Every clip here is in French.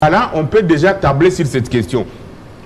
cas-là, on peut déjà tabler sur cette question.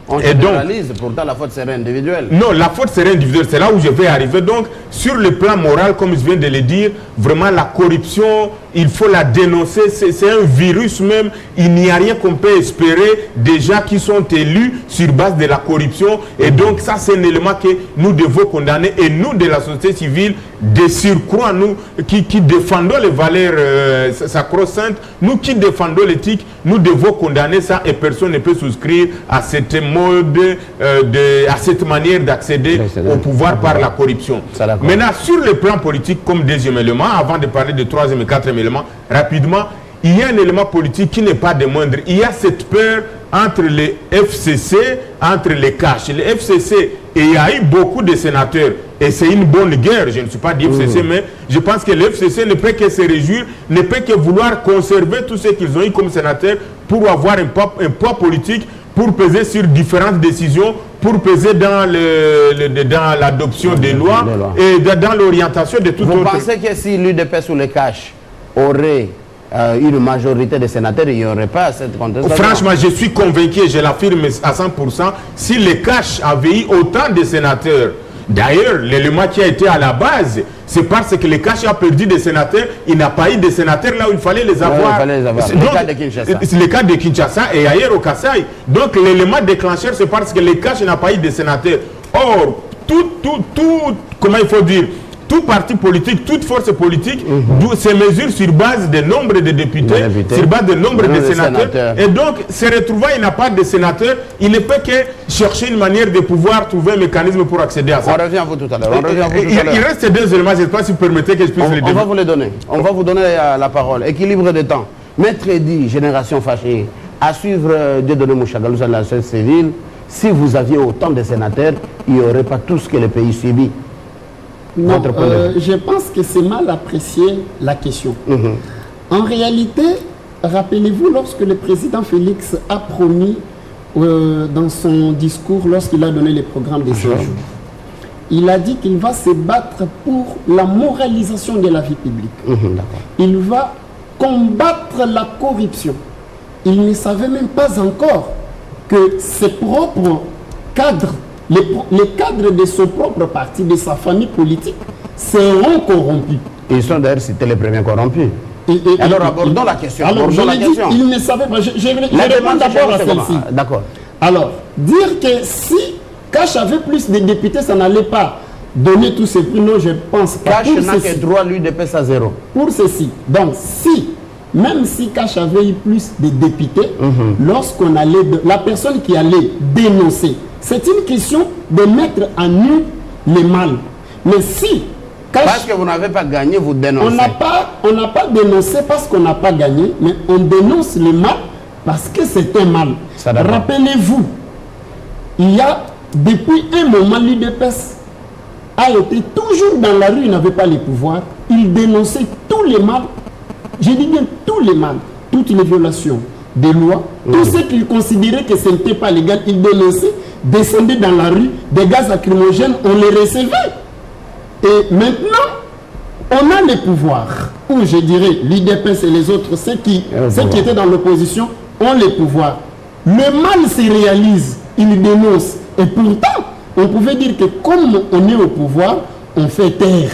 On généralise, pourtant la faute serait individuelle. Non, la faute serait individuelle, c'est là où je vais arriver. Donc, sur le plan moral, comme je viens de le dire, vraiment la corruption, il faut la dénoncer, c'est un virus même. Il n'y a rien qu'on peut espérer des gens qui sont élus sur base de la corruption. Et donc, ça, c'est un élément que nous devons condamner. Et nous, de la société civile, de surcroît, nous qui défendons les valeurs sacro-saintes, nous qui défendons l'éthique, nous devons condamner ça et personne ne peut souscrire à cette mode, à cette manière d'accéder au pouvoir par la corruption. Maintenant, sur le plan politique, comme deuxième élément, avant de parler de troisième et quatrième élément, rapidement, il y a un élément politique qui n'est pas des moindres. Il y a cette peur entre les FCC, entre les caches. Les FCC, et il y a eu beaucoup de sénateurs, et c'est une bonne guerre, je ne suis pas du FCC, mais je pense que le FCC ne peut que se réjouir, ne peut que vouloir conserver tout ce qu'ils ont eu comme sénateurs pour avoir un poids politique, pour peser sur différentes décisions, pour peser dans l'adoption des lois et dans l'orientation de tout autre. Vous pensez que si l'UDPS ou les caches aurait une majorité de sénateurs, il n'y aurait pas cette contestation? Franchement, je suis convaincu, je l'affirme à 100%, si les caches avaient eu autant de sénateurs, d'ailleurs, l'élément qui a été à la base, c'est parce que les caches a perdu des sénateurs, il n'a pas eu de sénateurs là où il fallait les avoir. C'est le cas de Kinshasa. C'est le cas de Kinshasa et ailleurs au Kasaï. Donc l'élément déclencheur, c'est parce que les caches n'a pas eu de sénateurs. Or, comment il faut dire, tout parti politique, toute force politique se mesure sur base du nombre de députés, sur base du nombre de sénateurs. Et donc, se retrouvant, il n'a pas de sénateurs, il ne peut que chercher une manière de pouvoir trouver un mécanisme pour accéder à ça. On revient à vous tout à l'heure. Il reste deux éléments, je ne sais pas si vous permettez que je puisse les donner. On va vous les donner. On va vous donner la parole. Équilibre de temps. Maître dit, génération fâchée, à suivre Dieudonné Mouchagalou à la société civile, si vous aviez autant de sénateurs, il n'y aurait pas tout ce que le pays subit. Non, je pense que c'est mal apprécié la question. En réalité, rappelez-vous, lorsque le président Félix a promis dans son discours, lorsqu'il a donné les programmes des séjours, il a dit qu'il va se battre pour la moralisation de la vie publique. Il va combattre la corruption. Il ne savait même pas encore que ses propres cadres, les cadres de son propre parti, de sa famille politique, seront corrompus. Et ils sont d'ailleurs, c'était les premiers corrompus. Alors abordons la question. Alors, il ne savait pas. Je réponds d'abord à celle-ci. D'accord. Alors, dire que si Cash avait plus de députés, ça n'allait pas donner tous ces prix. Non, je pense pas. Cash n'a que droit, lui, de passer à zéro. Pour ceci. Donc, même si Cash avait eu plus de députés, lorsqu'on allait, la personne qui allait dénoncer, c'est une question de mettre à nu les mal. Mais si Cash, parce que vous n'avez pas gagné, vous dénoncez. On n'a pas dénoncé parce qu'on n'a pas gagné, mais on dénonce le mal parce que c'est un mal. Rappelez-vous, il y a depuis un moment, l'UDPS a été toujours dans la rue, il n'avait pas les pouvoirs, il dénonçait tous les mal. Je dis bien tous les mal, toutes les violations des lois, tout ce qu'il considérait que ce n'était pas légal, il dénonçait, descendait dans la rue, des gaz lacrymogènes, on les recevait. Et maintenant, on a les pouvoirs, ou je dirais l'UDPS et les autres, ceux qui étaient dans l'opposition, ont les pouvoirs. Le mal se réalise, ils dénoncent. Et pourtant, on pouvait dire que comme on est au pouvoir, on fait taire.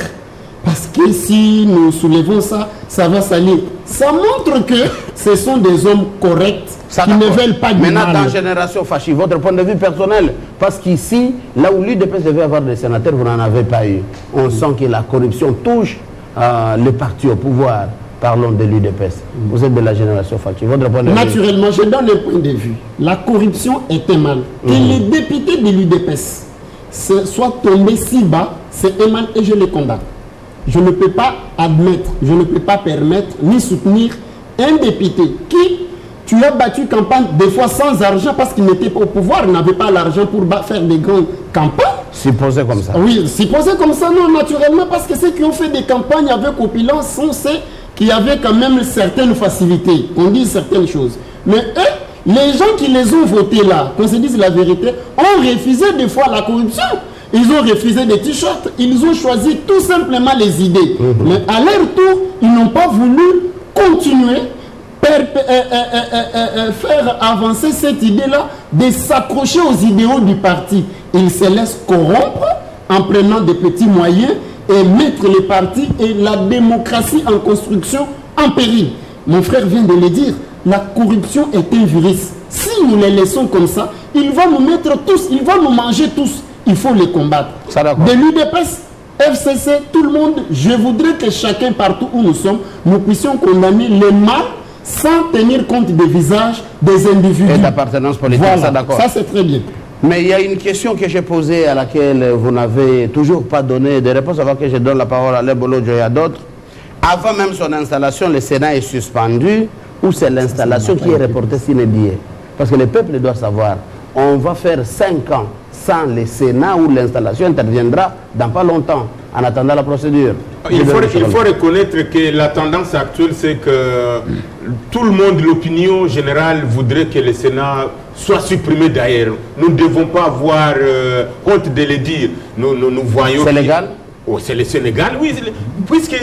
Parce que si nous soulevons ça, ça va salir. Ça montre que ce sont des hommes corrects qui ne veulent pas du mal. Maintenant, dans Génération Fâchée, votre point de vue personnel, parce qu'ici, là où l'UDPS devait avoir des sénateurs, vous n'en avez pas eu. On sent que la corruption touche le parti au pouvoir. Parlons de l'UDPS. Vous êtes de la Génération Fâchée. Votre point de vue. Naturellement, je donne un point de vue. La corruption est un mal. Et les députés de l'UDPS soient tombés si bas, c'est un mal et je les condamne. Je ne peux pas admettre, je ne peux pas permettre ni soutenir un député qui, tu as battu campagne des fois sans argent parce qu'il n'était pas au pouvoir, il n'avait pas l'argent pour faire des grandes campagnes. Supposé comme ça. Oui, supposé comme ça, non, naturellement, parce que ceux qui ont fait des campagnes avec opulence sont ceux qui avaient quand même certaines facilités. On dit certaines choses. Mais eux, les gens qui les ont votés là, qu'on se dise la vérité, ont refusé des fois la corruption. Ils ont refusé des t-shirts, ils ont choisi tout simplement les idées. Mais à leur tour, ils n'ont pas voulu continuer faire avancer cette idée-là de s'accrocher aux idéaux du parti. Il se laisse corrompre en prenant des petits moyens et mettre les partis et la démocratie en construction en péril. Mon frère vient de le dire, la corruption est un virus. Si nous les laissons comme ça, ils vont nous mettre tous, ils vont nous manger tous. Il faut les combattre. De l'UDPS, FCC, tout le monde, je voudrais que chacun, partout où nous sommes, nous puissions condamner le mal sans tenir compte des visages des individus. Et d'appartenance politique, voilà, ça d'accord. Ça c'est très bien. Mais il y a une question que j'ai posée à laquelle vous n'avez toujours pas donné de réponse avant que je donne la parole à Lembolo et à d'autres. Avant même son installation, le Sénat est suspendu ou c'est l'installation qui est reportée sine die? Parce que le peuple doit savoir, on va faire 5 ans sans le Sénat où l'installation interviendra dans pas longtemps, en attendant la procédure. Il faut reconnaître que la tendance actuelle, c'est que tout le monde, l'opinion générale, voudrait que le Sénat soit supprimé d'ailleurs. Nous ne devons pas avoir honte de le dire. Nous voyons... C'est légal? Oh, c'est le Sénégal, oui, puisque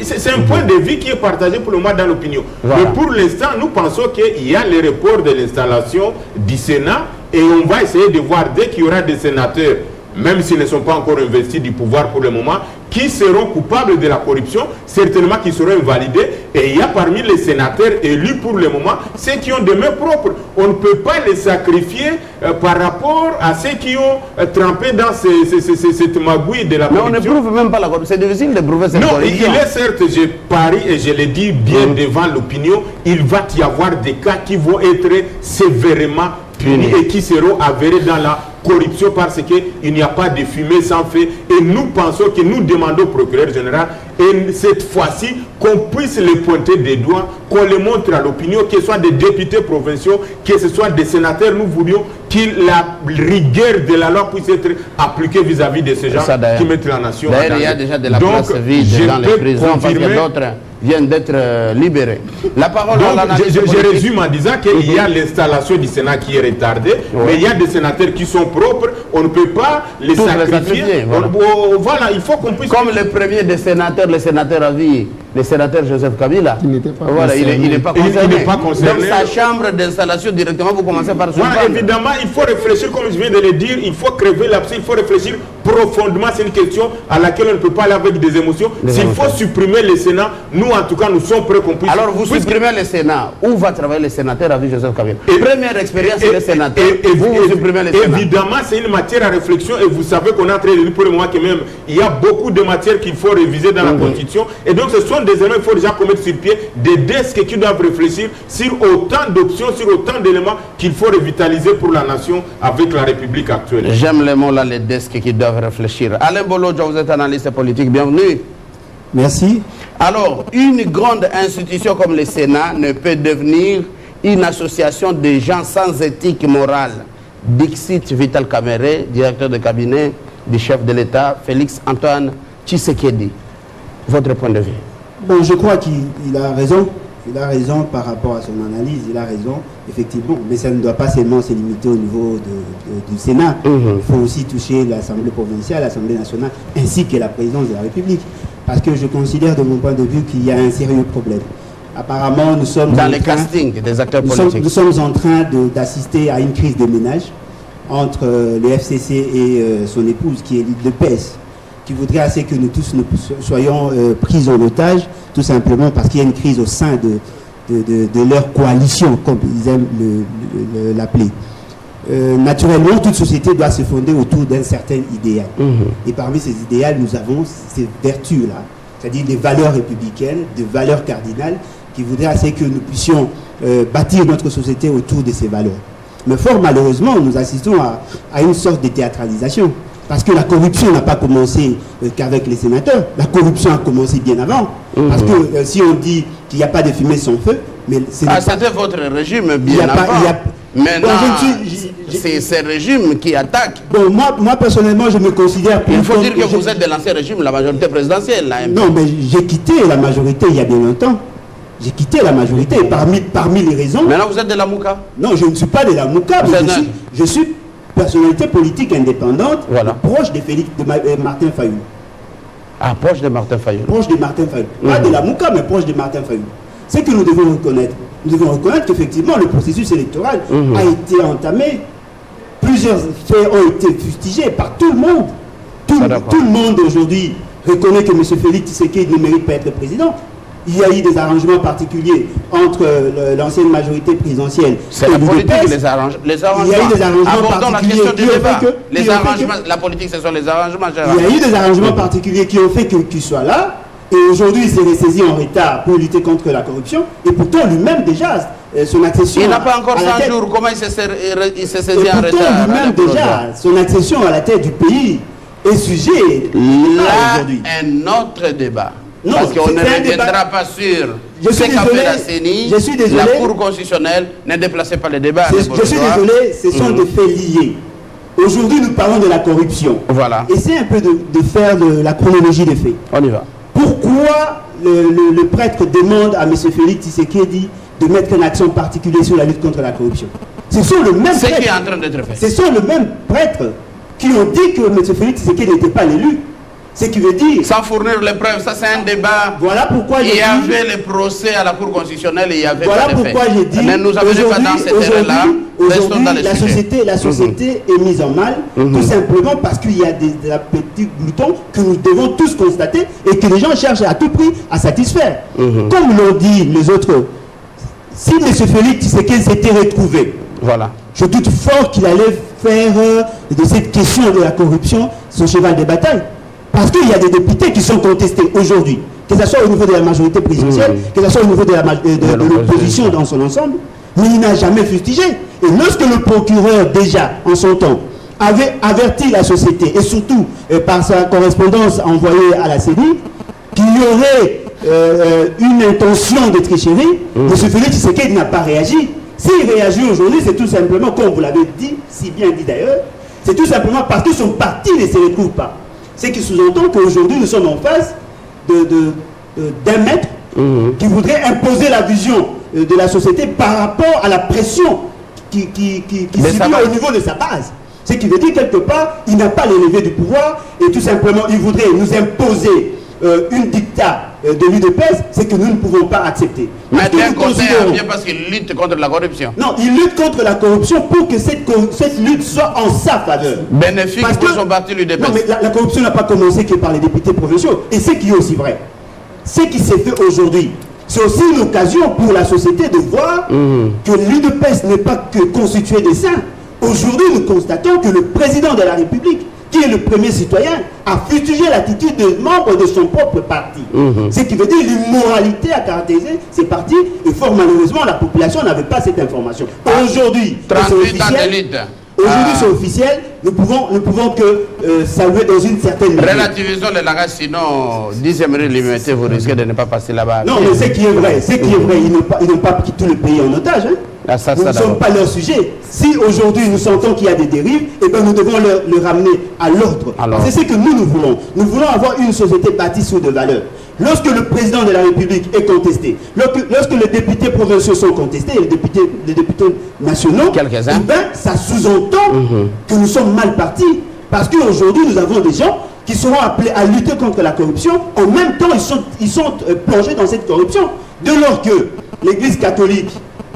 c'est un point de vue qui est partagé pour le moment dans l'opinion. Voilà. Mais pour l'instant, nous pensons qu'il y a le report de l'installation du Sénat et on va essayer de voir dès qu'il y aura des sénateurs, même s'ils ne sont pas encore investis du pouvoir pour le moment, qui seront coupables de la corruption, certainement qui seront invalidés. Et il y a parmi les sénateurs élus pour le moment, ceux qui ont des mains propres. On ne peut pas les sacrifier par rapport à ceux qui ont trempé dans cette magouille de la corruption. Mais on ne prouve même pas la corruption. C'est difficile de prouver cette corruption. Non, il est certes, je parie et je le dis bien devant l'opinion, il va y avoir des cas qui vont être sévèrement punis et qui seront avérés dans la corruption parce qu'il n'y a pas de fumée sans feu. Et nous pensons que nous demandons au procureur général, et cette fois-ci, qu'on puisse les pointer des doigts, qu'on les montre à l'opinion, que ce soit des députés provinciaux, que ce soit des sénateurs. Nous voulions que la rigueur de la loi puisse être appliquée vis-à-vis de ces gens qui mettent la nation en danger. D'ailleurs, il y a déjà de la place vide dans les prisons parce que d'autres viennent d'être libérés. La parole à la je résume en disant qu'il y a l'installation du Sénat qui est retardée, mais il y a des sénateurs qui sont propres, on ne peut pas les sacrifier. Voilà, il faut qu'on puisse... Comme le premier des sénateurs, le sénateur à vie, le sénateur Joseph Kabila. Il n'était pas voilà, il n'est pas concerné. concerné. Donc sa chambre d'installation directement, vous commencez par son voilà, évidemment, il faut réfléchir, comme je viens de le dire, il faut crever l'abcès, il faut réfléchir profondément. C'est une question à laquelle on ne peut pas aller avec des émotions. S'il faut supprimer le Sénat, nous en tout cas, nous sommes prêts qu'on puisse... Alors vous supprimez le Sénat. Où va travailler le sénateur à vie Joseph Kabila? Première expérience, c'est le sénateur. Vous supprimez le Sénat. Évidemment, c'est une matière à réflexion et vous savez qu'on est en train de dire pour le moment que même il y a beaucoup de matières qu'il faut réviser dans la Constitution. Et donc ce sont des éléments qu'il faut déjà commettre sur pied, des desks qui doivent réfléchir sur autant d'options, sur autant d'éléments qu'il faut revitaliser pour la nation avec la République actuelle. J'aime les mots là, les desks qui doivent réfléchir. Alain Bolodja, vous êtes analyste politique, bienvenue. Merci. Alors, une grande institution comme le Sénat ne peut devenir une association de gens sans éthique morale. Dixit Vital Kamere, directeur de cabinet du chef de l'État, Félix Antoine Tshisekedi. Votre point de vue? Bon, je crois qu'il a raison. Il a raison par rapport à son analyse, il a raison, effectivement. Mais ça ne doit pas seulement se limiter au niveau du Sénat. Il faut aussi toucher l'Assemblée provinciale, l'Assemblée nationale, ainsi que la présidence de la République. Parce que je considère de mon point de vue qu'il y a un sérieux problème. Apparemment, nous sommes... Dans le casting des acteurs politiques. Nous sommes en train d'assister à une crise de ménage entre le FCC et son épouse, qui est l'UDPS, qui voudrait assez que nous tous nous soyons pris en otage, tout simplement parce qu'il y a une crise au sein de leur coalition, comme ils aiment l'appeler. Naturellement, toute société doit se fonder autour d'un certain idéal. Et parmi ces idéaux, nous avons ces vertus-là, c'est-à-dire des valeurs républicaines, des valeurs cardinales, qui voudraient assez que nous puissions bâtir notre société autour de ces valeurs. Mais fort malheureusement, nous assistons à une sorte de théâtralisation. Parce que la corruption n'a pas commencé qu'avec les sénateurs. La corruption a commencé bien avant. Parce que si on dit qu'il n'y a pas de fumée sans feu... c'était votre régime bien avant. Maintenant, c'est ce régime qui attaque. Bon, moi personnellement, je me considère... Il faut dire que vous êtes de l'ancien régime, la majorité présidentielle. Non, mais j'ai quitté la majorité il y a bien longtemps. J'ai quitté la majorité parmi les raisons... Maintenant, vous êtes de la Mouka? Non, je ne suis pas de la Mouka. Je suis personnalité politique indépendante, voilà, proche de Martin Fayulu. Ah, proche de Martin Fayulu. Proche de Martin Fayulu. Pas de la Mouka, mais proche de Martin Fayulu. c'est que nous devons reconnaître. Nous devons reconnaître qu'effectivement, le processus électoral a été entamé. Plusieurs faits ont été fustigés par tout le monde. Tout le monde aujourd'hui reconnaît que M. Félix Tshisekedi ne mérite pas être président. Il y a eu des arrangements particuliers entre l'ancienne majorité présidentielle et la politique qui les arrange. Les arrangements. Il y a eu des arrangements particuliers qui ont fait que... Les arrangements, la politique, ce sont les arrangements. Il y a eu des arrangements particuliers qui ont fait qu'il soit là. Et aujourd'hui, il s'est ressaisi en retard pour lutter contre la corruption. Et pourtant, lui-même, déjà, son accession... Il n'a pas encore 100 jours. Comment il s'est saisi en retard? Et pourtant, lui-même, déjà, son accession à la tête du pays est sujet là un autre débat. Non, parce qu'on ne reviendra pas sur ce qu'a fait la CENI, la Cour constitutionnelle. Ne déplacez pas les débats. Je suis désolé, ce sont des faits liés. Aujourd'hui, nous parlons de la corruption. Voilà. Essayez un peu de faire la chronologie des faits. On y va. Pourquoi le prêtre demande à M. Félix Tshisekedi de mettre une action particulière sur la lutte contre la corruption? Ce sont le même prêtre. Ce qui est en train d'être fait. Ce sont les mêmes prêtres qui ont dit que M. Félix Tshisekedi n'était pas l'élu. Ce qui veut dire... Sans fournir les preuves, ça c'est un débat. Voilà pourquoi il y avait les procès à la Cour constitutionnelle et il y avait voilà pourquoi j'ai dit... Mais nous avons pas dans cette terrain-là. Aujourd'hui, la société est mise en mal, tout simplement parce qu'il y a des petits gloutons que nous devons tous constater et que les gens cherchent à tout prix à satisfaire. Comme l'ont dit les autres, si M. Félix Tshisekedi s'était retrouvé, voilà, je doute fort qu'il allait faire de cette question de la corruption son cheval de bataille. Parce qu'il y a des députés qui sont contestés aujourd'hui, que ce soit au niveau de la majorité présidentielle, que ce soit au niveau de l'opposition dans son ensemble, mais il n'a jamais fustigé. Et lorsque le procureur, déjà, en son temps, avait averti la société, et surtout par sa correspondance envoyée à la CENI, qu'il y aurait une intention de tricherie, M. Félix Tshisekedi n'a pas réagi. S'il réagit aujourd'hui, c'est tout simplement, comme vous l'avez dit, si bien dit d'ailleurs, c'est tout simplement parce que son parti ne se retrouve pas. Ce qui sous-entend qu'aujourd'hui, nous sommes en face d'un maître qui voudrait imposer la vision de la société par rapport à la pression qui subit au niveau de sa base. Ce qui veut dire, quelque part, il n'a pas les leviers du pouvoir et tout simplement, il voudrait nous imposer une dictat de l'UDPS, c'est que nous ne pouvons pas accepter. Mais d'un côté, parce qu'il lutte contre la corruption. Non, il lutte contre la corruption pour que cette lutte soit en sa faveur. Bénéfique pour son parti l'UDPS. Non, mais la corruption n'a pas commencé que par les députés provinciaux. Et ce qui est aussi vrai, ce qui s'est fait aujourd'hui, c'est aussi une occasion pour la société de voir que l'UDPS n'est pas que constitué de saints. Aujourd'hui, nous constatons que le président de la République, qui est le premier citoyen, a fustigé l'attitude des membres de son propre parti. Ce qui veut dire l'immoralité à caractériser ces partis, et fort malheureusement, la population n'avait pas cette information. Aujourd'hui, c'est officiel, nous pouvons que saluer dans une certaine mesure. Relativisons le langage, sinon, 10e l'immunité, vous risquez de ne pas passer là-bas. Non, mais ce qui est vrai, ils n'ont pas pris tout le pays en otage. Nous ne sommes pas leur sujet. Si aujourd'hui nous sentons qu'il y a des dérives, eh bien nous devons le ramener à l'ordre. C'est ce que nous voulons. Nous voulons avoir une société bâtie sur des valeurs. Lorsque le président de la République est contesté, lorsque les députés provinciaux sont contestés, les députés nationaux, eh bien, ça sous-entend que nous sommes mal partis. Parce qu'aujourd'hui, nous avons des gens qui seront appelés à lutter contre la corruption. En même temps, ils sont plongés dans cette corruption. De lors que l'Église catholique,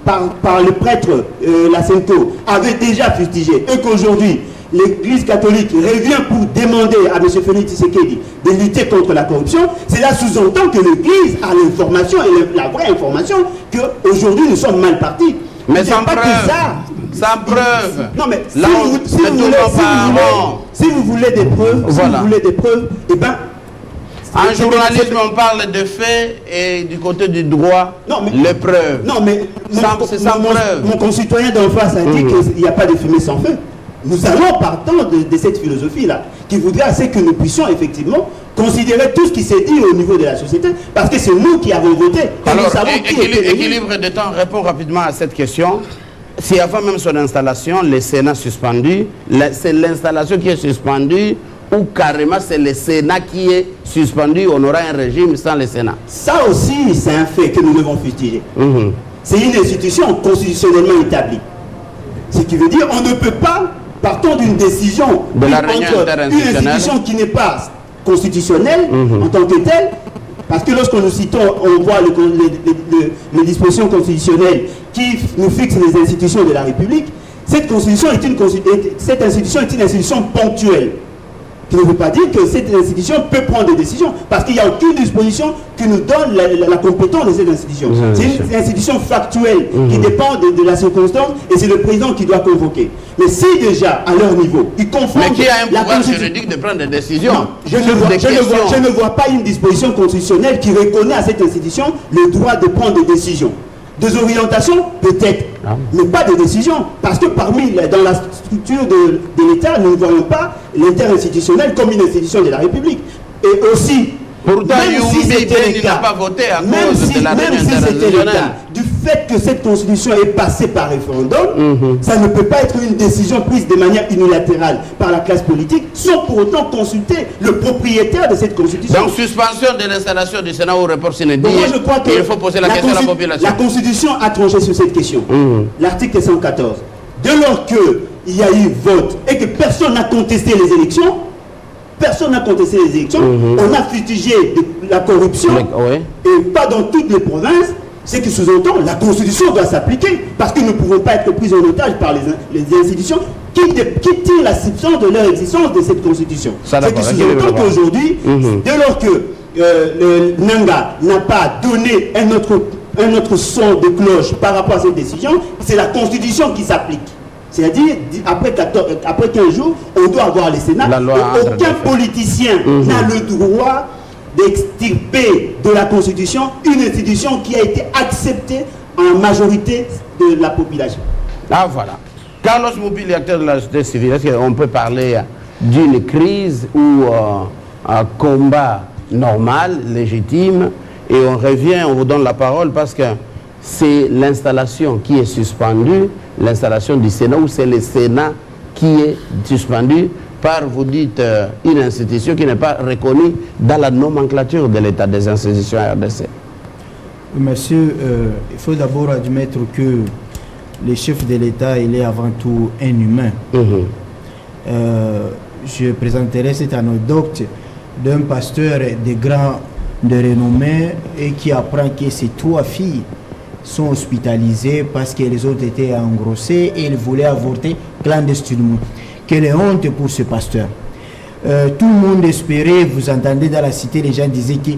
par le prêtre Lacento, avait déjà fustigé, et qu'aujourd'hui, l'Église catholique revient pour demander à M. Félix Tshisekedi de lutter contre la corruption, cela sous-entend que l'Église a l'information, et la vraie information, qu'aujourd'hui nous sommes mal partis. Mais sans preuve. Sans preuve. Non, mais si vous voulez des preuves, eh bien, en journalisme, on parle de faits et du côté du droit, les preuves. Non, mais mon concitoyen d'en face a dit qu'il n'y a pas de fumée sans feu. Nous allons partant de cette philosophie-là, qui voudrait assez que nous puissions effectivement considérer tout ce qui s'est dit au niveau de la société, parce que c'est nous qui avons voté. Alors, équilibre de temps, répond rapidement à cette question. Si avant même son installation, le Sénat suspendu, c'est l'installation qui est suspendue, ou carrément c'est le Sénat qui est suspendu, on aura un régime sans le Sénat. Ça aussi, c'est un fait que nous devons fustiger. C'est une institution constitutionnellement établie. Ce qui veut dire qu'on ne peut pas, partant d'une décision de la réunion une institution qui n'est pas constitutionnelle en tant que telle, Parce que lorsque nous citons, on voit les dispositions constitutionnelles qui nous fixent les institutions de la République, cette institution est une institution ponctuelle. Qui ne veut pas dire que cette institution peut prendre des décisions, parce qu'il n'y a aucune disposition qui nous donne la compétence de cette institution. C'est une institution factuelle qui dépend de la circonstance, et c'est le président qui doit convoquer. Mais si déjà, à leur niveau, ils confondent... Mais qui a un pouvoir juridique de prendre des décisions? Non, je ne vois pas une disposition constitutionnelle qui reconnaît à cette institution le droit de prendre des décisions. Des orientations, peut-être, mais pas de décisions. Parce que dans la structure de l'État, nous ne voyons pas l'interinstitutionnel comme une institution de la République. Et aussi, pourtant, il n'a pas voté à cause de la réunion internationale. Du fait que cette constitution est passée par référendum, ça ne peut pas être une décision prise de manière unilatérale par la classe politique sans pour autant consulter le propriétaire de cette constitution. Donc, suspension de l'installation du Sénat au report sinédique, il faut poser la question à la population. La constitution a tranché sur cette question. L'article 114. Dès lors qu'il y a eu vote et que personne n'a contesté les élections, on a fustigé la corruption, et pas dans toutes les provinces, c'est que sous-entend la Constitution doit s'appliquer, parce que nous ne pouvons pas être pris en otage par les institutions qui tirent la substance de leur existence de cette Constitution. C'est que sous-entend qu'aujourd'hui, dès lors que le Nanga n'a pas donné un autre son de cloche par rapport à cette décision, c'est la Constitution qui s'applique. C'est-à-dire, après 15 jours, on doit avoir les Sénats. Aucun politicien n'a le droit d'extirper de la Constitution une institution qui a été acceptée en majorité de la population. Ah voilà. Carlos Moupili, acteur de la société civile, est-ce qu'on peut parler d'une crise ou un combat normal, légitime, et on revient, on vous donne la parole parce que c'est l'installation qui est suspendue, l'installation du Sénat, ou c'est le Sénat qui est suspendu par, vous dites, une institution qui n'est pas reconnue dans la nomenclature de l'État des institutions RDC. Monsieur, il faut d'abord admettre que le chef de l'État, il est avant tout un humain. Je présenterai cette anecdote d'un pasteur de grand de renommée et qui apprend que ses 3 filles sont hospitalisées parce qu'elles ont été engrossées et il voulait avorter clandestinement. Quelle honte pour ce pasteur. Tout le monde espérait, vous entendez dans la cité, les gens disaient que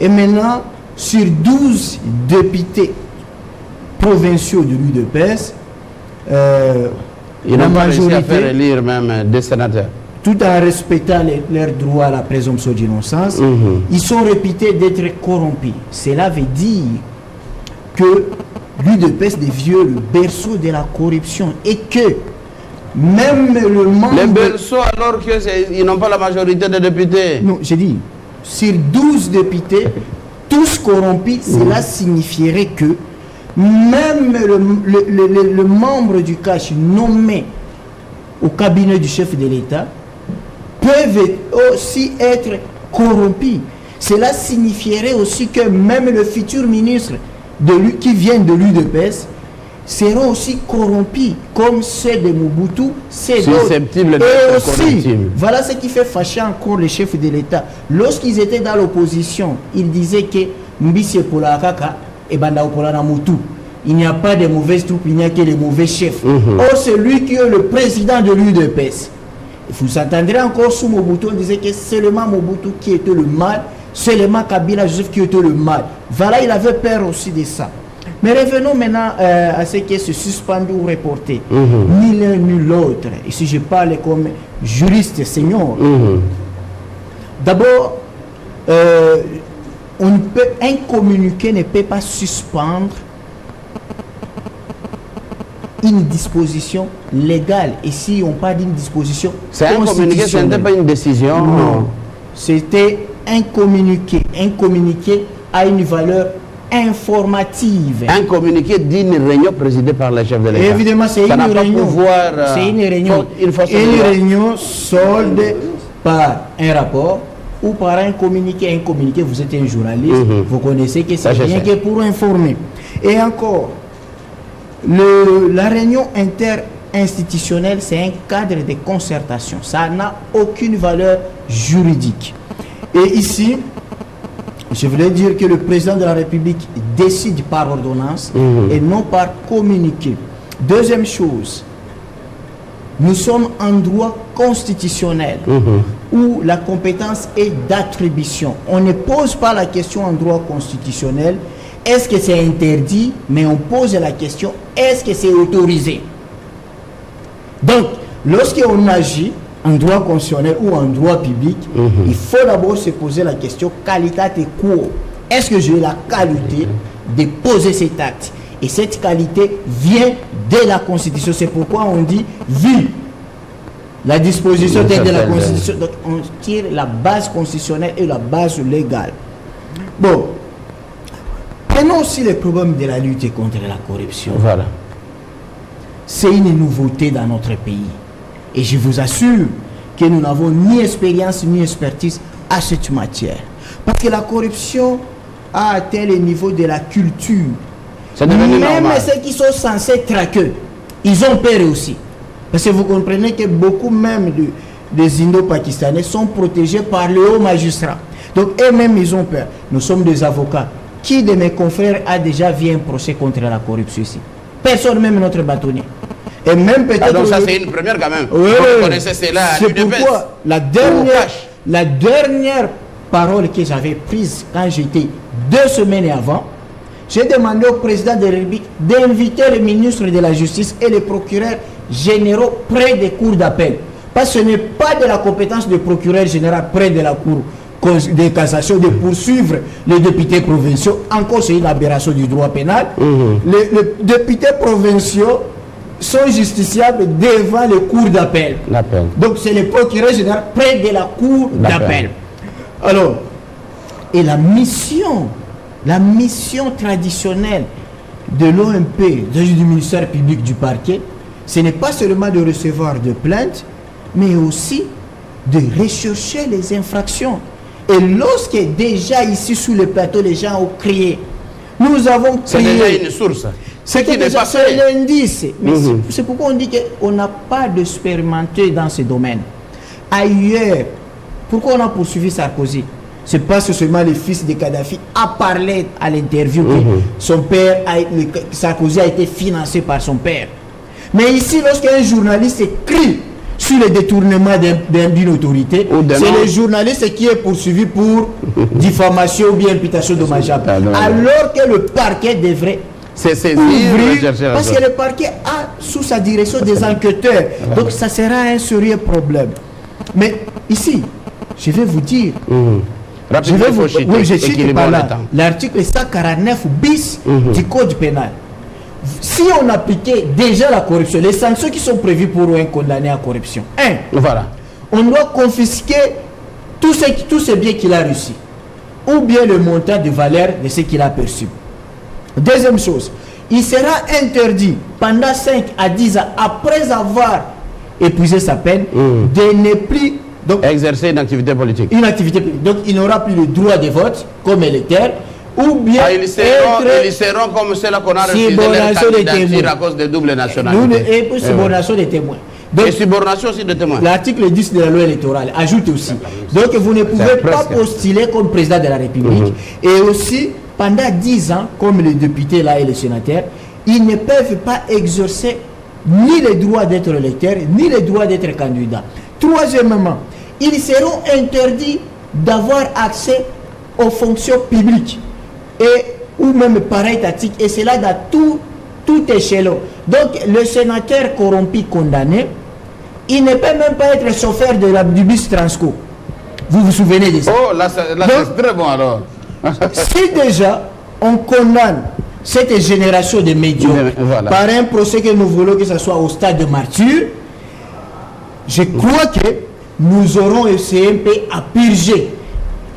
et maintenant, sur 12 députés provinciaux de l'UDPS, il n'a pas réussi à faire élire même des sénateurs. Tout en respectant leur droit à la présomption d'innocence, ils sont réputés d'être corrompus. Cela veut dire que l'UDPS devient le berceau de la corruption et que même le membre... Les berceaux alors qu'ils n'ont pas la majorité des députés. Non, j'ai dit, sur 12 députés, tous corrompus, cela signifierait que même le membre du CACH nommé au cabinet du chef de l'État peuvent aussi être corrompus. Cela signifierait aussi que même le futur ministre qui vient de l'UDPS seront aussi corrompus comme ceux de Mobutu, susceptibles d'être corrompus. Voilà ce qui fait fâcher encore les chefs de l'État. Lorsqu'ils étaient dans l'opposition, ils disaient que Mbisi Polakaka et Banda Opolana Moutou. Il n'y a pas de mauvaises troupes, il n'y a que les mauvais chefs. Or, c'est lui qui est le président de l'UDPS. Vous entendrez encore sous Mobutu, on disait que c'est seulement Mobutu qui était le mal, seulement Kabila Joseph qui était le mal. Voilà, il avait peur aussi de ça. Mais revenons maintenant à ce qui est suspendu ou reporté. Ni l'un ni l'autre. Et si je parle comme juriste senior, d'abord, un communiqué ne peut pas suspendre une disposition légale. Et si on parle d'une disposition c'est un communiqué, ce n'était pas une décision. Non, c'était un communiqué. Un communiqué a une valeur informative. Un communiqué d'une réunion présidée par le chef de l'État. Évidemment, c'est une réunion. C'est une réunion. Une réunion solde par un rapport ou par un communiqué. Un communiqué, vous êtes un journaliste, vous connaissez que c'est rien que pour informer. Et encore, la réunion interinstitutionnelle, c'est un cadre de concertation. Ça n'a aucune valeur juridique. Et ici, je voulais dire que le président de la République décide par ordonnance et non par communiqué. Deuxième chose, nous sommes en droit constitutionnel où la compétence est d'attribution. On ne pose pas la question en droit constitutionnel, est-ce que c'est interdit, mais on pose la question, est-ce que c'est autorisé? Donc, lorsqu'on agit en droit constitutionnel ou en droit public, il faut d'abord se poser la question qualitate quo. Est-ce que j'ai la qualité de poser cet acte? Et cette qualité vient de la Constitution. C'est pourquoi on dit vu la disposition telle de la Constitution. Donc on tire la base constitutionnelle et la base légale. Bon, prenons aussi le problème de la lutte contre la corruption. Voilà. C'est une nouveauté dans notre pays. Et je vous assure que nous n'avons ni expérience ni expertise à cette matière. Parce que la corruption a atteint le niveau de la culture. Même ceux qui sont censés traquer, ils ont peur aussi. Parce que vous comprenez que beaucoup même des Indo-Pakistanais sont protégés par le haut magistrat. Donc eux-mêmes, ils ont peur. Nous sommes des avocats. Qui de mes confrères a déjà vu un procès contre la corruption ici? Personne, même notre bâtonnier. Et même peut-être... donc ça c'est une première quand même. Oui, vous connaissez cela. C'est pourquoi la dernière parole que j'avais prise quand j'étais 2 semaines avant, j'ai demandé au président de la République d'inviter le ministre de la Justice et les procureurs généraux près des cours d'appel. Parce que ce n'est pas de la compétence du procureur général près de la cour de cassation de poursuivre les députés provinciaux. Encore, c'est une aberration du droit pénal. Les députés provinciaux sont justiciables devant les cours d'appel. Donc, c'est le procureur général près de la cour d'appel. Alors, et la mission traditionnelle de l'OMP, du ministère public du parquet, ce n'est pas seulement de recevoir des plaintes, mais aussi de rechercher les infractions. Et lorsque déjà ici sous le plateau, les gens ont crié, nous avons crié. C'est déjà une source. C'est l'indice. Mais c'est pourquoi on dit qu'on n'a pas d'expérimenté dans ce domaine. Ailleurs, pourquoi on a poursuivi Sarkozy? C'est parce que seulement le fils de Kadhafi a parlé à l'interview que son père, Sarkozy a été financé par son père. Mais ici, lorsqu'un journaliste crie sur le détournement d'une autorité, c'est le journaliste qui est poursuivi pour diffamation ou bien imputation dommageable. Alors que le parquet devrait ouvrir, parce que le parquet a sous sa direction des enquêteurs. Donc ça sera un sérieux problème. Mais ici, je vais vous dire, je cite par là l'article 149 bis du code pénal. Si on appliquait déjà la corruption, les sanctions qui sont prévues pour un condamné à corruption, on doit confisquer tous ces biens qu'il a reçus, ou bien le montant de valeur de ce qu'il a perçu. Deuxième chose, il sera interdit pendant 5 à 10 ans après avoir épuisé sa peine de ne plus exercer une activité politique. Donc il n'aura plus le droit de vote comme électeur, ou bien ils seront comme ceux-là qu'on a refusé leur candidature à cause de double nationalité. Et pour subornation des témoins. Donc, et subornation aussi de témoins. L'article 10 de la loi électorale ajoute aussi. Donc vous ne pouvez pas postuler comme président de la République. Et aussi, pendant 10 ans, comme les députés là et les sénateurs, ils ne peuvent pas exercer ni le droit d'être électeur, ni le droit d'être candidat. Troisièmement, ils seront interdits d'avoir accès aux fonctions publiques et ou même para-étatique, et cela dans tout échelon. Donc le sénateur corrompu condamné, il ne peut même pas être chauffeur du bus Transco. Vous vous souvenez de ça? Oh, là c'est très bon alors. Si déjà on condamne cette génération de médiocres par un procès que nous voulons que ce soit au stade de martyr, je crois que nous aurons essayé un peu à purger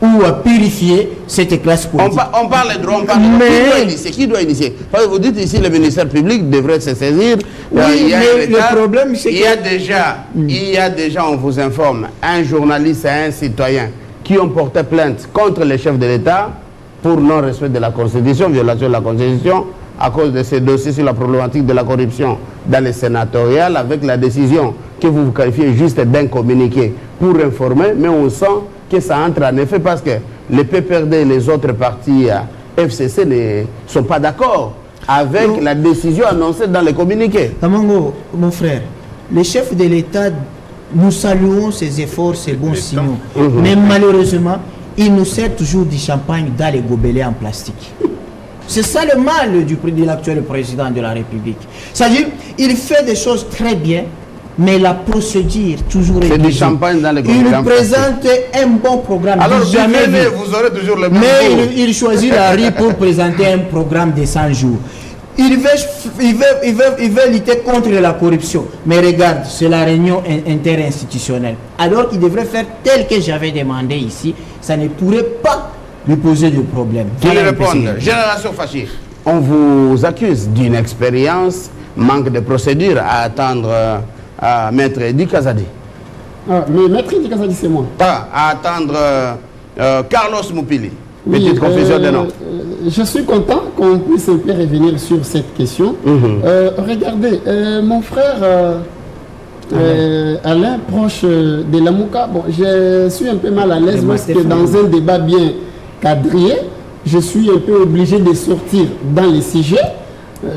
ou à purifier cette classe politique. On parle de droit, on parle de droit. Qui doit initier? Parce que vous dites ici, le ministère public devrait se saisir. Oui, mais le problème, c'est qu'il y a déjà, on vous informe, un journaliste et un citoyen qui ont porté plainte contre les chefs de l'État pour non-respect de la Constitution, violation de la Constitution, à cause de ces dossiers sur la problématique de la corruption dans les sénatoriales, avec la décision que vous qualifiez juste d'un communiqué pour informer, mais on sent que ça entre en effet parce que les PPRD et les autres partis FCC ne sont pas d'accord avec la décision annoncée dans les communiqués. Tamango, mon frère, les chefs de l'État, nous saluons ces efforts, ces bons signaux. Mais malheureusement, ils nous servent toujours du champagne dans les gobelets en plastique. C'est ça le mal de l'actuel président de la République. C'est-à-dire, il fait des choses très bien, mais la procédure toujours est... C'est du champagne dans les gobelets. Il présente un bon programme. Alors, jamais vu. vous aurez toujours le même Mais il choisit la RI pour présenter un programme de 100 jours. Il veut lutter contre la corruption. Mais regarde, c'est la réunion interinstitutionnelle. Alors qu'il devrait faire tel que j'avais demandé ici, ça ne pourrait pas lui poser de problème. Qui répondent? Génération Fachi, on vous accuse d'une expérience, manque de procédure à attendre à Maître Edi Kazadi. Ah, mais Maître Edi Kazadi, c'est moi. Pas à attendre Carlos Moupili. Oui, petite confusion de nom. Je suis content qu'on puisse un peu revenir sur cette question. Regardez, mon frère Alain, proche de la Mouka, bon, je suis un peu mal à l'aise parce que dans un débat bien quadrillé, je suis un peu obligé de sortir dans les sujets.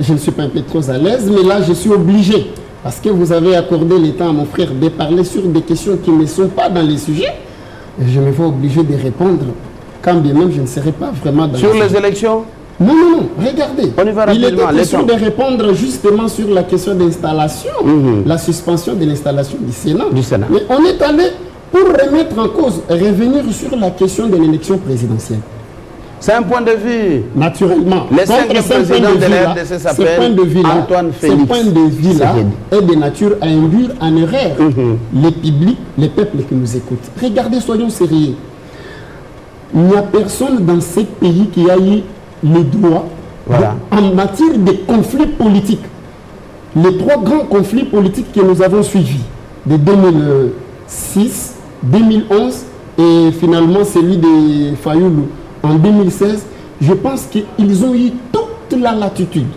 Je ne suis pas un peu trop à l'aise, mais là, je suis obligé. Parce que vous avez accordé le temps à mon frère de parler sur des questions qui ne sont pas dans les sujets. Et je me vois obligé de répondre. Quand bien même, je ne serai pas vraiment dans sur les élections. Non, non, non, regardez. On y va il était rapidement. question de répondre justement sur la question d'installation, la suspension de l'installation du Sénat. Mais on est allé pour remettre en cause, revenir sur la question de l'élection présidentielle. C'est un point de vue. Naturellement. Les 5 présidents de la RDC s'appellent Antoine Félix. Ce point de vue-là est de nature à induire en erreur les publics, les peuples qui nous écoutent. Regardez, soyons sérieux. Il n'y a personne dans ce pays qui a eu le droit en matière de conflits politiques. Les 3 grands conflits politiques que nous avons suivis, de 2006, 2011 et finalement celui de Fayoulou en 2016, je pense qu'ils ont eu toute la latitude,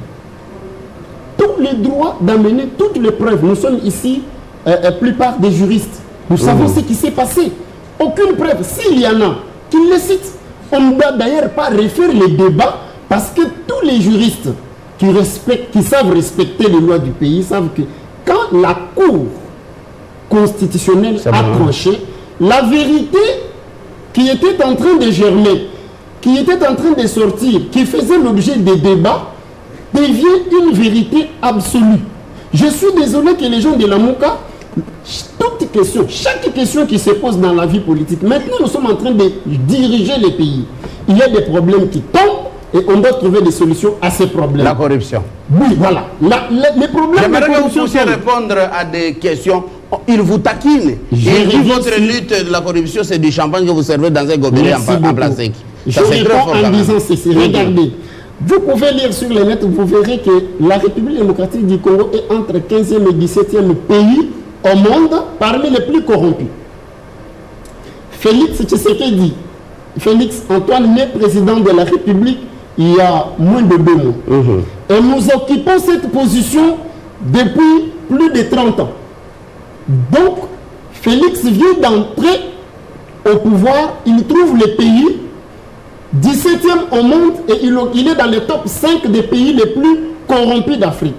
tous les droits d'amener toutes les preuves. Nous sommes ici, la plupart des juristes. Nous savons ce qui s'est passé. Aucune preuve, s'il y en a, qu'ils le citent. On ne doit d'ailleurs pas refaire les débats parce que tous les juristes qui savent respecter les lois du pays savent que quand la Cour constitutionnelle a tranché, la vérité qui était en train de germer, qui était en train de sortir, qui faisait l'objet des débats, devient une vérité absolue. Je suis désolé que les gens de la Mouka, toute question, chaque question qui se pose dans la vie politique, maintenant nous sommes en train de diriger les pays. Il y a des problèmes qui tombent et on doit trouver des solutions à ces problèmes. La corruption. Oui, voilà. Les problèmes de corruption. J'aimerais que vous puissiez répondre à des questions. Ils vous taquinent. Et dit votre lutte de la corruption, c'est du champagne que vous servez dans un gobelet en plastique. Je réponds en disant ceci. Regardez. Vous pouvez lire sur le net, vous verrez que la République démocratique du Congo est entre 15e et 17e pays au monde parmi les plus corrompus. Félix Tshisekedi, Félix Antoine, né président de la République il y a moins de 2 mois. Et nous occupons cette position depuis plus de 30 ans. Donc, Félix vient d'entrer au pouvoir, il trouve le pays 17e au monde et il est dans le top 5 des pays les plus corrompus d'Afrique.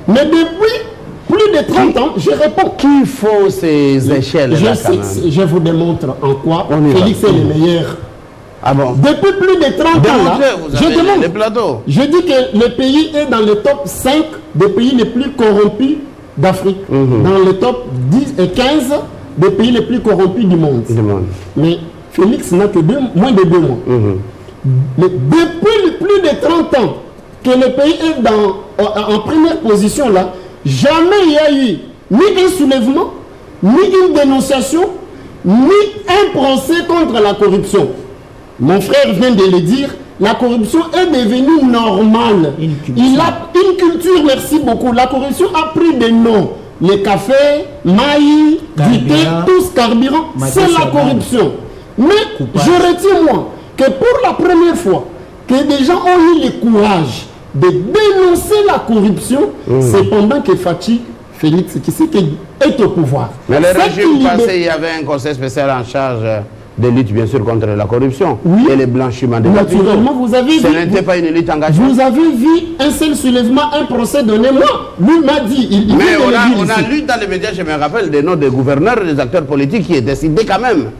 Mais depuis plus de 30 ans, je réponds. Qui font ces échelles je vous démontre en quoi Félix est le meilleur. Ah bon? Depuis plus de 30 ans, là, je dis que le pays est dans le top 5 des pays les plus corrompus d'Afrique. Dans le top 10 et 15 des pays les plus corrompus du monde. Mais Félix n'a que moins de 2 mois. Mais depuis plus de 30 ans que le pays est en première position là, jamais il y a eu ni un soulèvement, ni une dénonciation, ni un procès contre la corruption. Mon frère vient de le dire, la corruption est devenue normale. Il a une culture, merci beaucoup. La corruption a pris des noms. Les cafés, maïs, du thé, tous carburants, c'est la corruption. Mais je retiens moi que pour la première fois que des gens ont eu le courage de dénoncer la corruption, c'est pendant que Fachi Félix Tshisekedi est au pouvoir. Mais le régime passé, il y avait un conseil spécial en charge de lutte, bien sûr, contre la corruption et le blanchiment de capitaux. Naturellement, vous avez vu... Ce n'était pas une lutte engagée. Vous avez vu un seul soulèvement, un procès, donnez-moi. Lui m'a dit... Mais on a lu dans les médias, je me rappelle, des noms des gouverneurs et des acteurs politiques qui étaient cités quand même.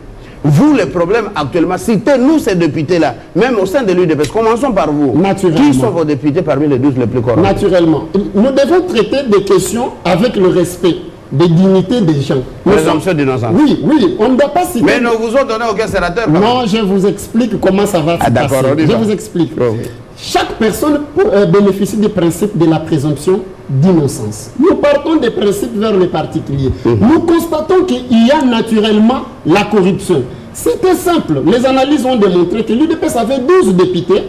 Vous, le problème actuellement, citez-nous ces députés-là, même au sein de l'UDPS. Commençons par vous. Qui sont vos députés parmi les 12 les plus corrompus? Naturellement. Nous devons traiter des questions avec le respect des dignités des gens. Présomption d'innocence. Oui, oui, on ne doit pas citer... Mais ne vous ont donné aucun sénateur? Non, je vous explique comment ça va se passer. Je vous explique. Chaque personne bénéficie du principe de la présomption d'innocence. Nous partons des principes vers les particuliers. Nous constatons qu'il y a naturellement la corruption. C'était simple. Les analyses ont démontré que l'UDPS avait 12 députés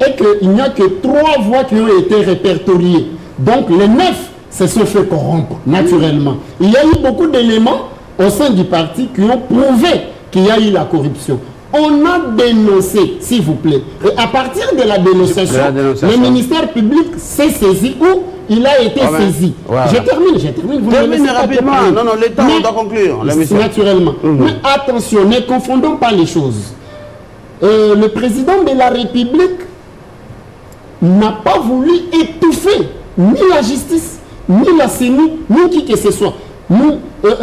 et qu'il n'y a que 3 voix qui ont été répertoriées. Donc les 9 se sont fait corrompre, naturellement. Il y a eu beaucoup d'éléments au sein du parti qui ont prouvé qu'il y a eu la corruption. On a dénoncé, s'il vous plaît. Et à partir de la dénonciation, le ministère public s'est saisi ou il a été saisi. Voilà. Je termine. Vous terminez rapidement. Non, non, le temps, on doit conclure. Naturellement. Mais attention, ne confondons pas les choses. Le président de la République n'a pas voulu étouffer ni la justice, ni la CENI, ni qui que ce soit.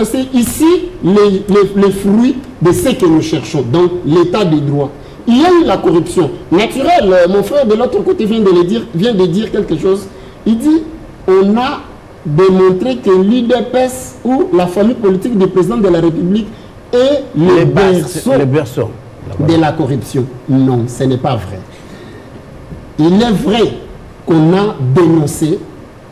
C'est ici les fruits de ce que nous cherchons, donc l'état de droit. Il y a eu la corruption naturelle. Mon frère de l'autre côté vient de dire quelque chose. Il dit, on a démontré que l'UDPS ou la famille politique du président de la République est le berceau de la corruption. Non, ce n'est pas vrai. Il est vrai qu'on a dénoncé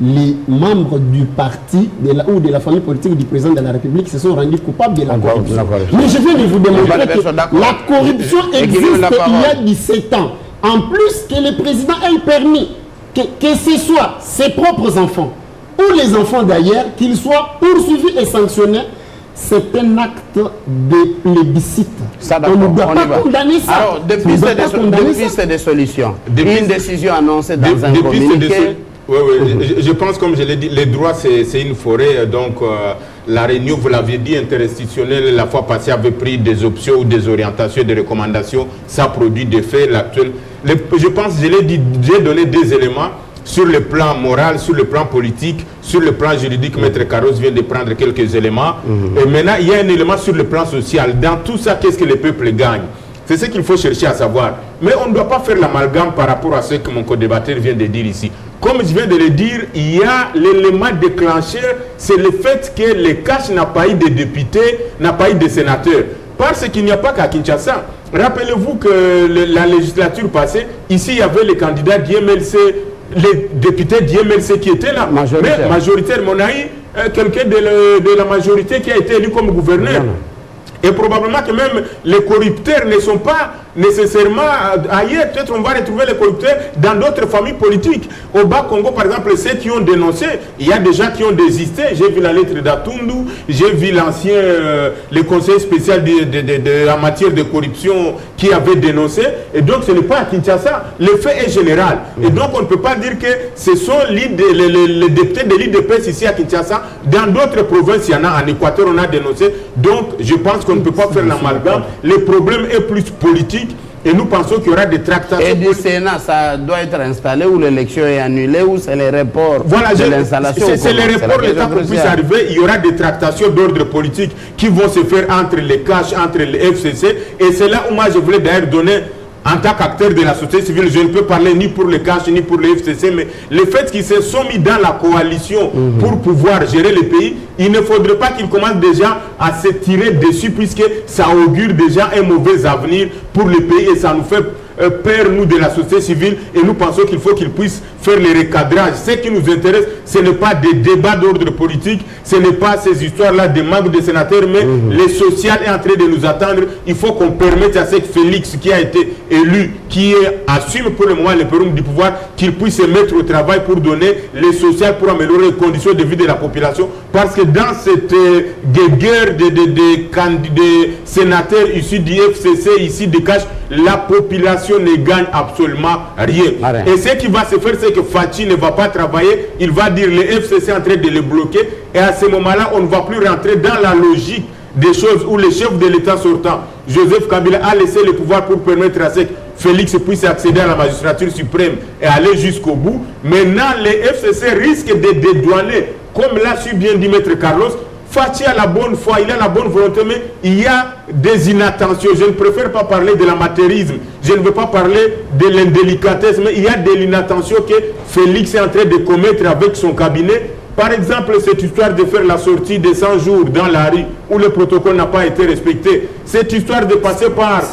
les membres du parti ou de la famille politique du président de la République se sont rendus coupables de la corruption. Mais je viens de vous démontrer que la corruption existe il y a 17 ans. En plus que le président ait permis que ce soit ses propres enfants ou les enfants d'ailleurs, qu'ils soient poursuivis et sanctionnés, c'est un acte de plébiscite. On ne doit pas condamner ça. Alors, depuis c'est des solutions. Une décision annoncée dans un communiqué. Oui, je pense, comme je l'ai dit, les droits, c'est une forêt. Donc, la réunion, vous l'aviez dit, interinstitutionnelle, la fois passée, avait pris des options ou des orientations, des recommandations. Ça produit des faits. Je pense, je l'ai dit, j'ai donné des éléments sur le plan moral, sur le plan politique, sur le plan juridique. Maître Carros vient de prendre quelques éléments. Et maintenant, il y a un élément sur le plan social. Dans tout ça, qu'est-ce que le peuple gagne? C'est ce qu'il faut chercher à savoir. Mais on ne doit pas faire l'amalgame par rapport à ce que mon co-débatteur vient de dire ici. Comme je viens de le dire, il y a l'élément déclencheur, c'est le fait que le CACH n'a pas eu de députés, n'a pas eu de sénateurs. Parce qu'il n'y a pas qu'à Kinshasa. Rappelez-vous que la législature passée, ici il y avait les candidats d'IMLC, les députés d'IMLC qui étaient là. Mais majoritaire, on a eu quelqu'un de la majorité qui a été élu comme gouverneur. Et probablement que même les corrupteurs ne sont pas nécessairement ailleurs. Peut-être on va retrouver les corrupteurs dans d'autres familles politiques. Au Bas-Congo, par exemple, ceux qui ont dénoncé, il y a des gens qui ont désisté. J'ai vu la lettre d'Atundu, j'ai vu l'ancien, le conseiller spécial en matière de corruption qui avait dénoncé. Et donc ce n'est pas à Kinshasa. Le fait est général. Et donc on ne peut pas dire que ce sont les députés de l'UDPS ici à Kinshasa. Dans d'autres provinces, il y en a. En Équateur, on a dénoncé. Donc je pense qu'on ne peut pas faire l'amalgame. Le problème est plus politique. Et nous pensons qu'il y aura des tractations. Et du Sénat, ça doit être installé ou l'élection est annulée ou c'est les reports de l'installation? C'est les reports, le temps qu'on puisse arriver, il y aura des tractations d'ordre politique qui vont se faire entre les CACH, entre les FCC. Et c'est là où moi je voulais d'ailleurs donner, en tant qu'acteur de la société civile, je ne peux parler ni pour les CACH ni pour les FCC, mais le fait qu'ils se sont mis dans la coalition pour pouvoir gérer le pays, il ne faudrait pas qu'ils commencent déjà à se tirer dessus, puisque ça augure déjà un mauvais avenir pour le pays et ça nous fait peur, nous, de la société civile, et nous pensons qu'il faut qu'ils puissent faire les recadrages. Ce qui nous intéresse, ce n'est pas des débats d'ordre politique, ce n'est pas ces histoires-là de manque de sénateurs, mais le social est en train de nous attendre. Il faut qu'on permette à ce que Félix, qui a été élu, qui assume pour le moment le péril du pouvoir, qu'il puisse se mettre au travail pour donner le social, pour améliorer les conditions de vie de la population. Parce que dans cette guerre de sénateurs issus du FCC, ici de Cache, la population ne gagne absolument rien. Et ce qui va se faire, c'est que Fachi ne va pas travailler, il va dire le FCC est en train de le bloquer, et à ce moment-là, on ne va plus rentrer dans la logique des choses où le chef de l'État sortant, Joseph Kabila, a laissé le pouvoir pour permettre à ce que Félix puisse accéder à la magistrature suprême et aller jusqu'au bout. Maintenant, le FCC risque de dédouaner, comme l'a su bien dit Maître Carlos. Fachi a la bonne foi, il a la bonne volonté, mais il y a des inattentions. Je ne préfère pas parler de l'amateurisme, je ne veux pas parler de l'indélicatesse, mais il y a de l'inattention que Félix est en train de commettre avec son cabinet. Par exemple, cette histoire de faire la sortie de 100 jours dans la rue où le protocole n'a pas été respecté, cette histoire de passer par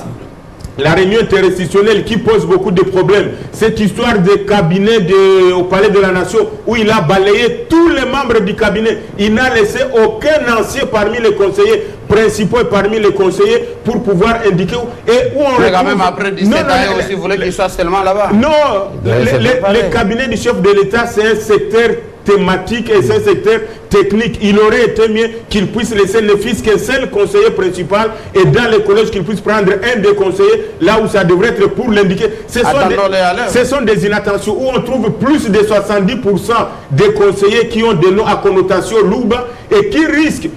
la réunion interinstitutionnelle qui pose beaucoup de problèmes, cette histoire de cabinet au Palais de la Nation où il a balayé tous les membres du cabinet, il n'a laissé aucun ancien parmi les conseillers principaux et parmi les conseillers pour pouvoir indiquer et où on mais quand même après 17 ans aussi, vous voulez qu'il soit seulement là-bas? Non, le cabinet du chef de l'État, c'est un secteur thématique et c'est un secteur technique. Il aurait été mieux qu'il puisse laisser ne fût qu'un seul conseiller principal et dans les collèges qu'il puisse prendre un des conseillers là où ça devrait être pour l'indiquer. Ce sont des inattentions où on trouve plus de 70% des conseillers qui ont des noms à connotation lourde et qui risquent,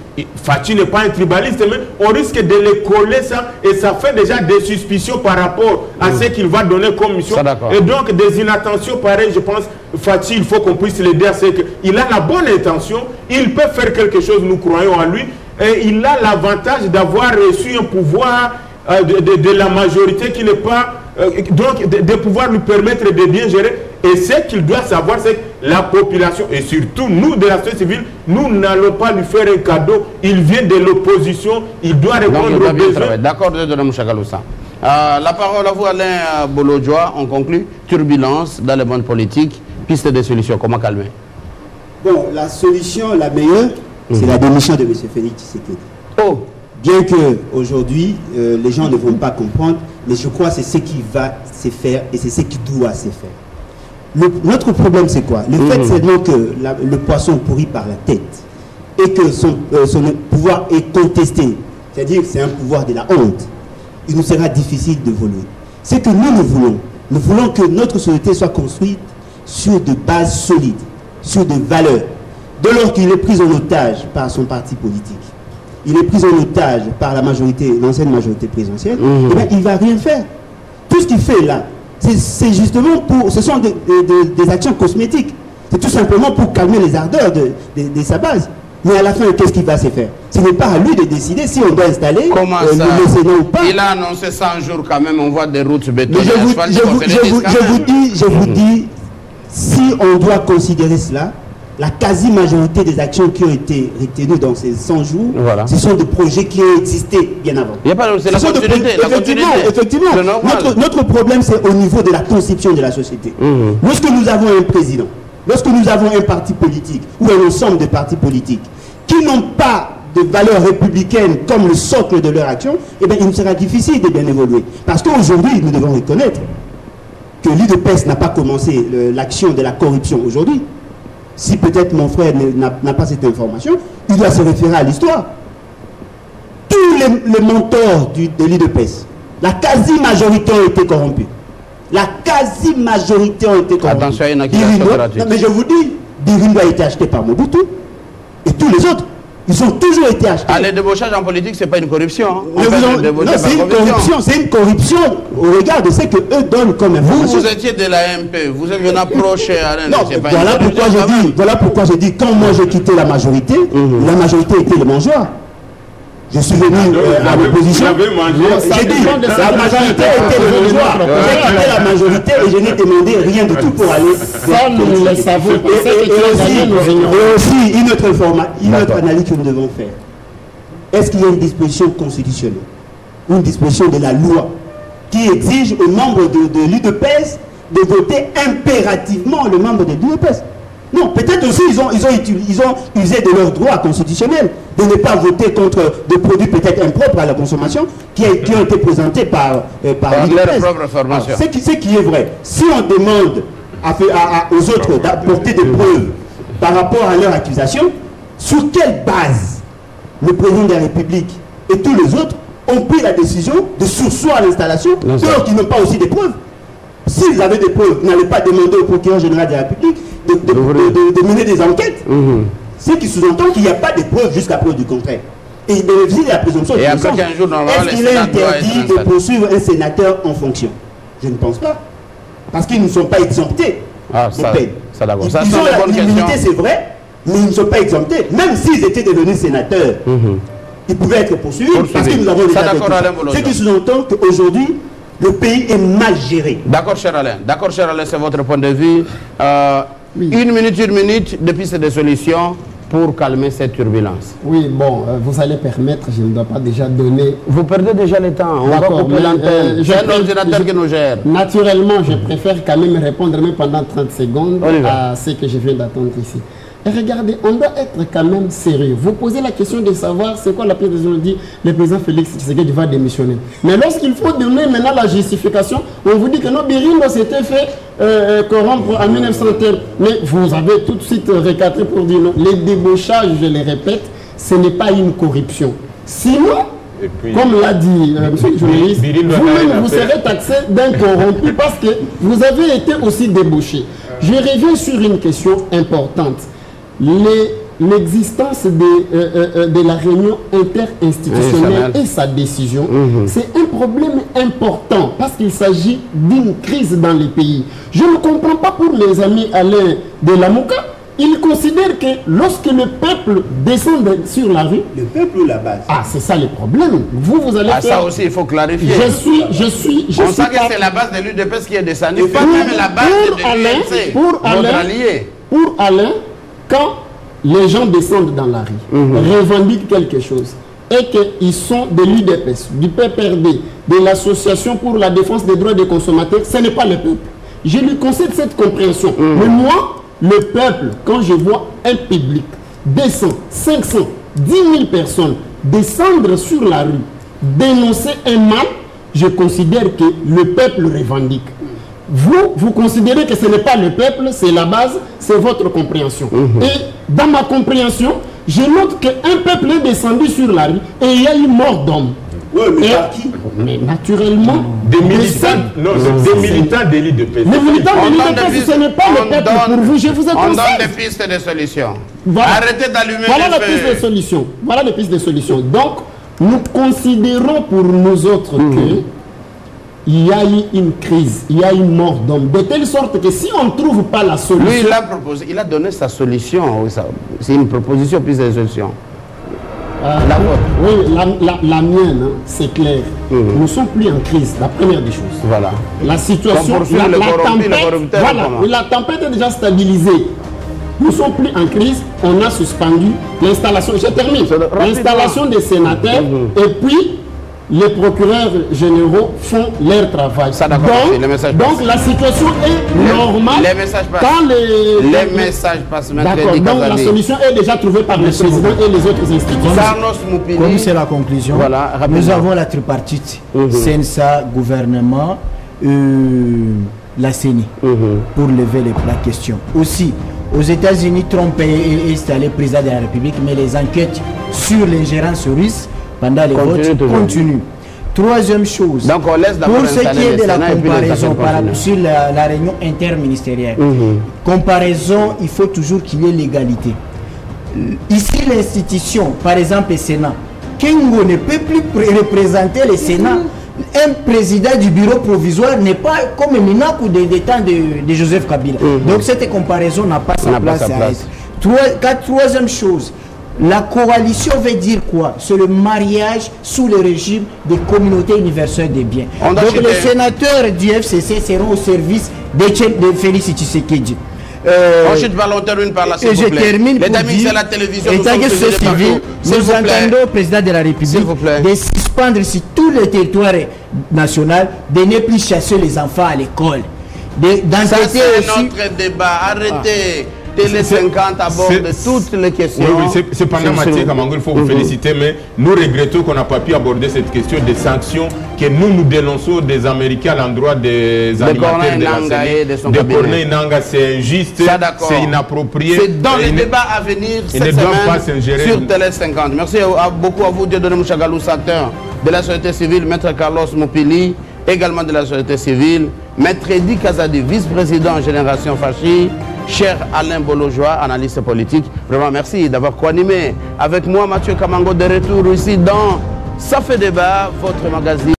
Fachi n'est pas un tribaliste, mais on risque de les coller ça et ça fait déjà des suspicions par rapport à ce qu'il va donner comme mission. Et donc des inattentions pareilles, je pense, Fachi, il faut qu'on puisse l'aider à ce qu'il a la bonne intention, il peut faire quelque chose, nous croyons en lui, et il a l'avantage d'avoir reçu un pouvoir de la majorité qui n'est pas... donc de pouvoir lui permettre de bien gérer. Et ce qu'il doit savoir, c'est que la population, et surtout nous de la société civile, nous n'allons pas lui faire un cadeau. Il vient de l'opposition, il doit répondre aux besoins. D'accord, la parole à vous, Alain Bolodjoa. On conclut. Turbulence dans le monde politique, piste de solution, comment calmer? Bon, la solution la meilleure, c'est la démission de M. Félix Tshisekedi. Oh. Bien que aujourd'hui les gens ne vont pas comprendre, mais je crois que c'est ce qui va se faire et c'est ce qui doit se faire. Notre problème, c'est quoi? Le fait seulement que le poisson pourrit par la tête et que son pouvoir est contesté, c'est-à-dire que c'est un pouvoir de la honte, il nous sera difficile de voler. C'est que nous voulons que notre société soit construite sur de bases solides, sur des valeurs. Dès lors qu'il est pris en otage par son parti politique, il est pris en otage par la majorité, l'ancienne majorité présidentielle, eh bien, il ne va rien faire. Tout ce qu'il fait là, c'est justement pour... Ce sont des actions cosmétiques. C'est tout simplement pour calmer les ardeurs de sa base. Mais à la fin, qu'est-ce qui va se faire? Ce n'est pas à lui de décider si on doit installer le Sénat ou pas. Il a annoncé 100 jours quand même, on voit des routes bétonnées. Je vous dis, si on doit considérer cela, la quasi-majorité des actions qui ont été retenues dans ces 100 jours, ce sont des projets qui ont existé bien avant. Il y a pas, c'est la continuité. Effectivement. Notre problème, c'est au niveau de la conception de la société. Lorsque nous avons un président, lorsque nous avons un parti politique, ou un ensemble de partis politiques, qui n'ont pas de valeurs républicaines comme le socle de leur action, eh bien, il nous sera difficile de bien évoluer. Parce qu'aujourd'hui, nous devons reconnaître que l'UDPS n'a pas commencé l'action de la corruption aujourd'hui. Si peut-être mon frère n'a pas cette information, il doit se référer à l'histoire. Tous les mentors de l'UDPS, la quasi-majorité ont été corrompus. La quasi-majorité ont été corrompus. Attention, il y a une accusation gratuite. Non, mais je vous dis, Birindo a été acheté par Mobutu et tous les autres. Ils ont toujours été achetés. Les débauchages en politique, ce n'est pas une corruption. Non, c'est une corruption. C'est une corruption au regard de ce qu'eux donnent comme information. Vous étiez de la MP, vous avez une approche à non, voilà pourquoi je dis, quand moi j'ai quitté la majorité était le mangeoire. Je suis venu à l'opposition. J'ai dit, la majorité était le mangeoire. J'ai quitté la majorité et je n'ai demandé rien du tout pour aller. Ça, nous le savons. Et aussi, une autre analyse que nous devons faire. Est-ce qu'il y a une disposition constitutionnelle, une disposition de la loi qui exige aux membres de l'UDPS de voter impérativement le membre de l'UDPS? Non, peut-être aussi ils ont usé de leur droit constitutionnel de ne pas voter contre des produits peut-être impropres à la consommation qui ont été présentés par leur propre formation. Ce qui est vrai. Si on demande aux autres d'apporter des preuves par rapport à leur accusation, sur quelle base le président de la République et tous les autres ont pris la décision de surseoir à l'installation alors qu'ils n'ont pas aussi des preuves? S'ils avaient des preuves, ils n'allaient pas demander au procureur général de la République de mener des enquêtes. Ce qui sous-entend qu'il n'y a pas de preuves jusqu'à preuve du contraire. Et il bénéficie de la présomption de innocence. Est-ce qu'il est interdit de poursuivre un sénateur en fonction? Je ne pense pas. Parce qu'ils ne sont pas exemptés de peine. Ils ont l'immunité, c'est vrai, mais ils ne sont pas exemptés. Même s'ils étaient devenus sénateurs, ils pouvaient être poursuivis parce que nous avons déjà des... Ce qui sous-entend qu'aujourd'hui, le pays est mal géré. D'accord, cher Alain. D'accord, cher Alain, c'est votre point de vue. Une minute, de pistes de solutions pour calmer cette turbulence. Oui, bon, vous allez permettre, je ne dois pas déjà donner... Vous perdez déjà le temps, on va couper l'antenne. J'ai un ordinateur qui nous gère. Naturellement, je préfère quand même répondre même pendant 30 secondes à ce que je viens d'attendre ici. Et regardez, on doit être quand même sérieux. Vous posez la question de savoir c'est quoi la pire décision, dit le président Félix Tshisekedi va démissionner. Mais lorsqu'il faut donner maintenant la justification, on vous dit que non, Birindo s'était fait corrompre en 1930. Mais vous avez tout de suite recadré pour dire non. Les débauchages, je les répète, ce n'est pas une corruption. Sinon, comme l'a dit monsieur le journaliste, vous-même vous serez taxé d'un corrompu parce que vous avez été aussi débauché. Je reviens sur une question importante. L'existence de la réunion interinstitutionnelle et sa décision, c'est un problème important parce qu'il s'agit d'une crise dans les pays. Je ne comprends pas pour les amis Alain de Lamouka. Ils considèrent que lorsque le peuple descend sur la rue... Le peuple ou la base? Ah, c'est ça le problème. Vous allez faire... Ça aussi, il faut clarifier. Je suis on sait que c'est la base de l'UDPS qui est descendue, pas même la base de l'UNC. Pour Alain, quand les gens descendent dans la rue, revendiquent quelque chose, et qu'ils sont de l'UDPS, du PPRD, de l'Association pour la défense des droits des consommateurs, ce n'est pas le peuple. Je lui concède cette compréhension. Mais moi, le peuple, quand je vois un public, 200, 500, 10 000 personnes descendre sur la rue, dénoncer un mal, je considère que le peuple revendique. Vous considérez que ce n'est pas le peuple, c'est la base, c'est votre compréhension. Et dans ma compréhension, je note qu'un peuple est descendu sur la rue et il y a eu mort d'homme. Oui, mais par qui? Mais naturellement, des militants de l'UDPS. Les militants de l'UDPS, ce n'est pas le peuple pour vous, je vous ai conseillé. On donne des pistes de solutions. Voilà. Arrêtez d'allumer voilà les pistes de solutions. Voilà les pistes de solutions. Donc, nous considérons pour nous autres que il y a eu une crise, il y a une mort d'homme, de telle sorte que si on ne trouve pas la solution... Lui, il a proposé, il a donné sa solution. C'est une proposition, piste de solution. La vôtre. Oui, la mienne, hein, c'est clair. Nous ne sommes plus en crise, la première des choses. Voilà. La situation, la tempête est déjà stabilisée. Nous ne sommes plus en crise, on a suspendu l'installation. Je termine. L'installation des sénateurs et puis les procureurs généraux font leur travail. Ça, donc la situation est normale. Les messages passent. Quand les messages passent. D'accord, donc la solution est déjà trouvée par le président et les autres institutions. Comme c'est la conclusion, voilà, nous avons la tripartite. CNSA, gouvernement, la CENI, pour lever la question. Aussi, aux États-Unis, Trump est installé président de la République, mais les enquêtes sur l'ingérence russe pendant les votes continuent. Troisième chose, donc on laisse pour ce qui est de la comparaison sur la réunion interministérielle, comparaison, il faut toujours qu'il y ait l'égalité. Ici, l'institution, par exemple le Sénat, Kengo ne peut plus représenter le Sénat. Un président du bureau provisoire n'est pas comme Minac ou des temps de Joseph Kabila. Donc cette comparaison n'a pas sa place. Troisième chose, la coalition veut dire quoi? C'est le mariage sous le régime des communautés universelles des biens. Donc les sénateurs du FCC seront au service de Félix Tshisekedi. Ensuite, volontaire une par la et je termine pour dire, la télévision, nous entendons au président de la République de suspendre sur tout le territoire national, de ne plus chasser les enfants à l'école. Ça c'est notre débat, arrêtez. Télé 50 aborde toutes les questions. Oui, cependant, Mathieu Kamango, il faut vous féliciter, mais nous regrettons qu'on n'a pas pu aborder cette question des sanctions que nous dénonçons des Américains à l'endroit des animateurs de la série. De Corneille Nanga, c'est injuste, c'est inapproprié. C'est dans les débats à venir cette semaine sur Télé 50. Merci beaucoup à vous, Dieudonné Mouchagalou, acteur de la société civile, Maître Carlos Mopili, également de la société civile, Maître Edi Kazadi, vice-président Génération Fachi, cher Alain Bolojoa, analyste politique. Vraiment merci d'avoir co-animé avec moi, Mathieu Kamango, de retour ici dans Ça fait débat, votre magazine.